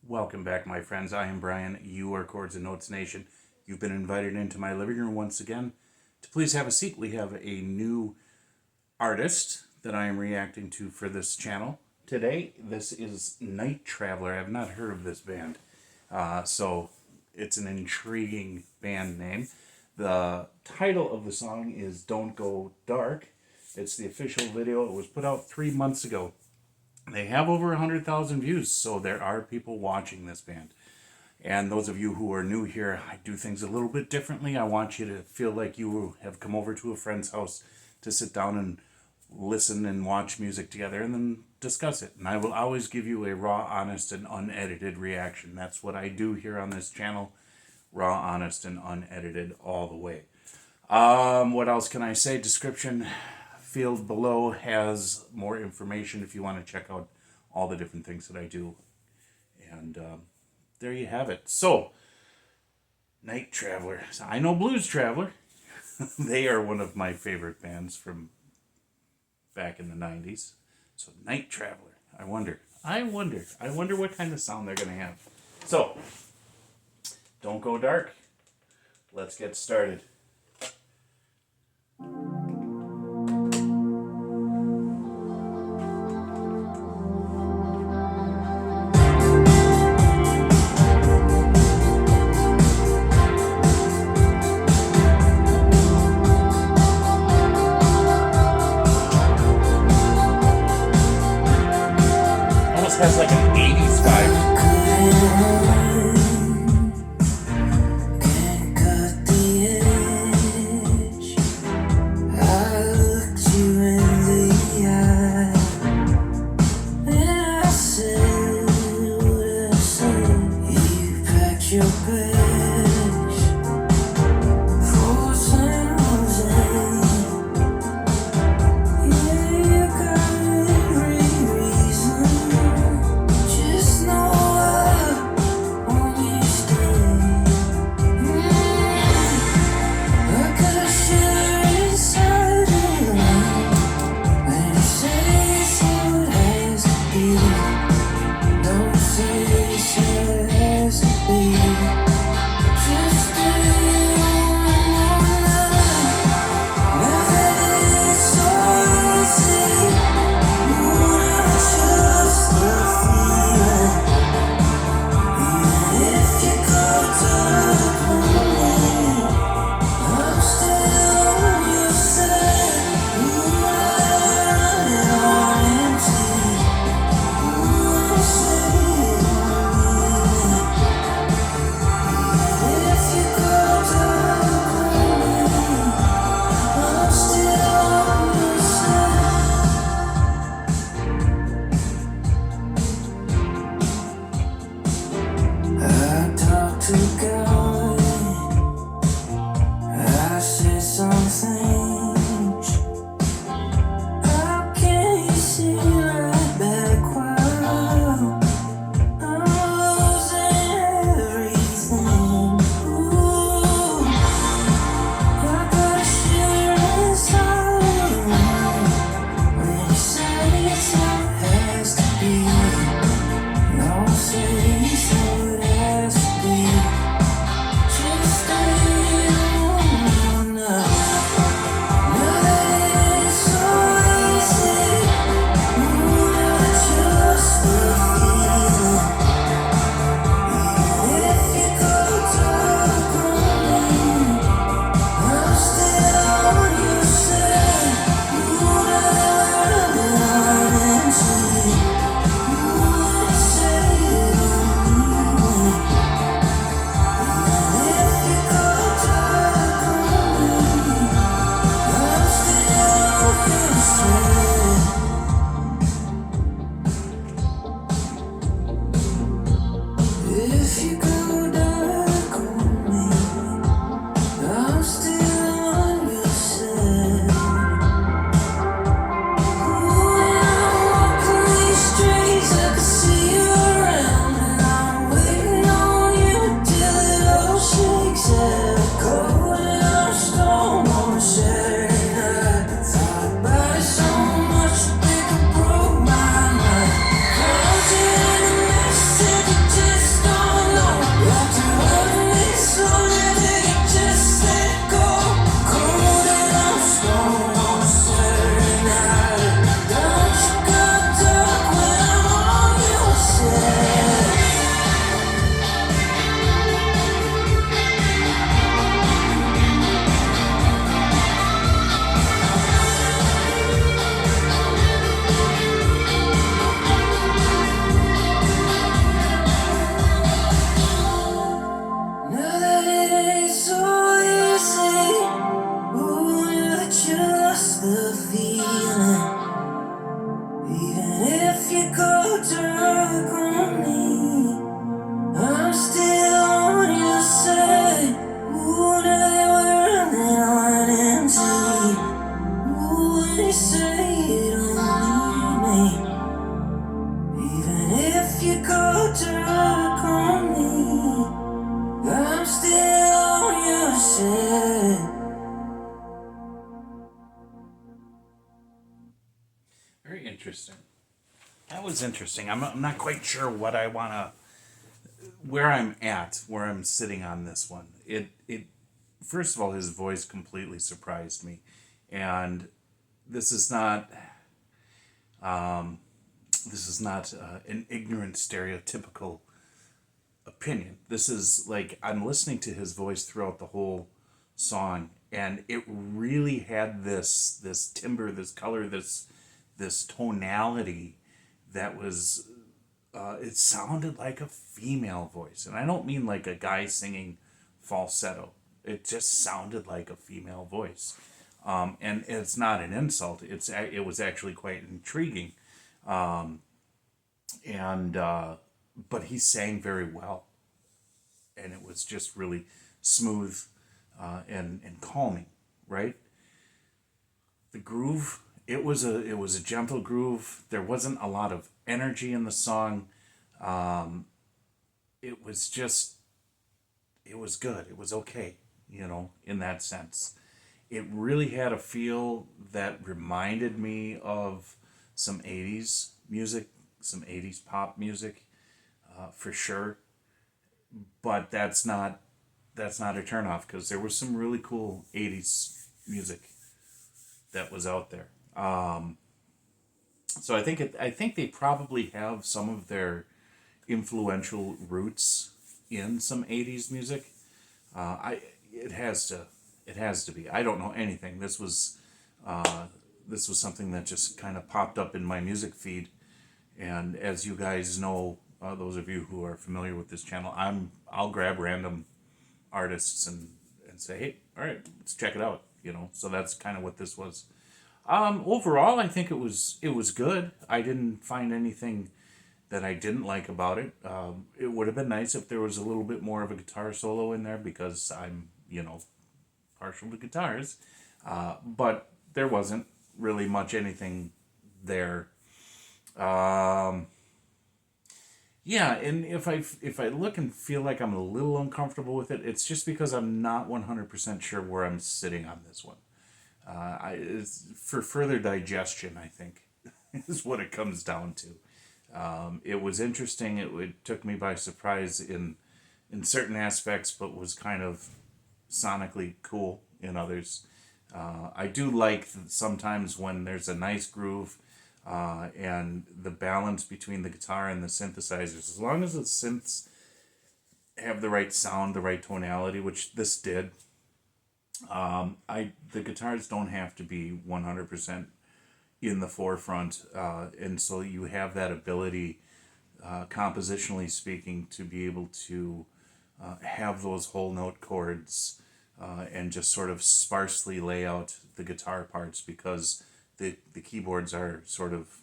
Welcome back, my friends. I am Brian. You are Chords and Notes Nation. You've been invited into my living room once again to please have a seat. We have a new artist that I am reacting to for this channel today. This is Night Traveler. I have not heard of this band, so it's an intriguing band name. The title of the song is Don't Go Dark. It's the official video. It was put out 3 months ago. They have over 100,000 views, so there are people watching this band. And those of you who are new here, I do things a little bit differently. I want you to feel like you have come over to a friend's house to sit down and listen and watch music together and then discuss it. And I will always give you a raw, honest, and unedited reaction. That's what I do here on this channel. Raw, honest, and unedited all the way. What else can I say? Description field below has more information if you want to check out all the different things that I do. And there you have it. So, Night Traveler. I know Blues Traveler. They are one of my favorite bands from back in the 90s. So, Night Traveler. I wonder what kind of sound they're going to have. So, Don't Go Dark. Let's get started. Has like an 80s vibe. Can't cut the edge. I looked you in the eye, and I said what I said. You packed your bags for San Jose. Yeah, you got every reason. Just know I only was interesting. I'm not quite sure what I want to, where I'm sitting on this one. It first of all, his voice completely surprised me, and this is not an ignorant stereotypical opinion. This is like, I'm listening to his voice throughout the whole song, and it really had this timbre, this color, this tonality that was it sounded like a female voice, and I don't mean like a guy singing falsetto. It just sounded like a female voice, and it's not an insult. It was actually quite intriguing, and but he sang very well, and it was just really smooth and calming, right? The groove, it was a gentle groove. There wasn't a lot of energy in the song. It was just, it was good. It was okay, in that sense. It really had a feel that reminded me of some 80s music, some 80s pop music, for sure. But that's not a turnoff, because there was some really cool 80s music that was out there. So I think they probably have some of their influential roots in some 80s music. It has to be. I don't know anything. This was something that just kind of popped up in my music feed, and as you guys know, those of you who are familiar with this channel, I'll grab random artists and say, hey, all right, let's check it out. So that's kind of what this was. Overall, I think it was good. I didn't find anything that I didn't like about it. It would have been nice if there was a little bit more of a guitar solo in there, because I'm, partial to guitars. But there wasn't really much anything there. Yeah, and if I look and feel like I'm a little uncomfortable with it, it's just because I'm not 100% sure where I'm sitting on this one. It's for further digestion, I think, is what it comes down to. It was interesting. It took me by surprise in certain aspects, but was kind of sonically cool in others. I do like sometimes when there's a nice groove, and the balance between the guitar and the synthesizers. As long as the synths have the right sound, the right tonality, which this did. The guitars don't have to be 100% in the forefront, and so you have that ability, compositionally speaking, to be able to have those whole note chords, and just sort of sparsely lay out the guitar parts, because the keyboards are sort of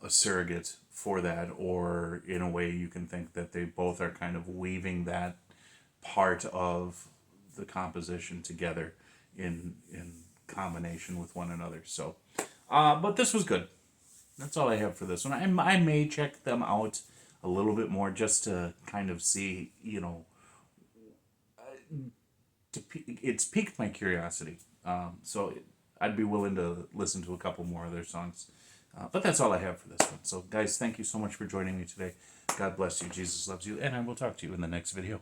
a surrogate for that, or in a way you can think that they both are kind of weaving that part of the composition together in combination with one another. So, but this was good. That's all I have for this one. I may check them out a little bit more, just to kind of see, it's piqued my curiosity. So I'd be willing to listen to a couple more of their songs. But that's all I have for this one. So guys, thank you so much for joining me today. God bless you. Jesus loves you. And I will talk to you in the next video.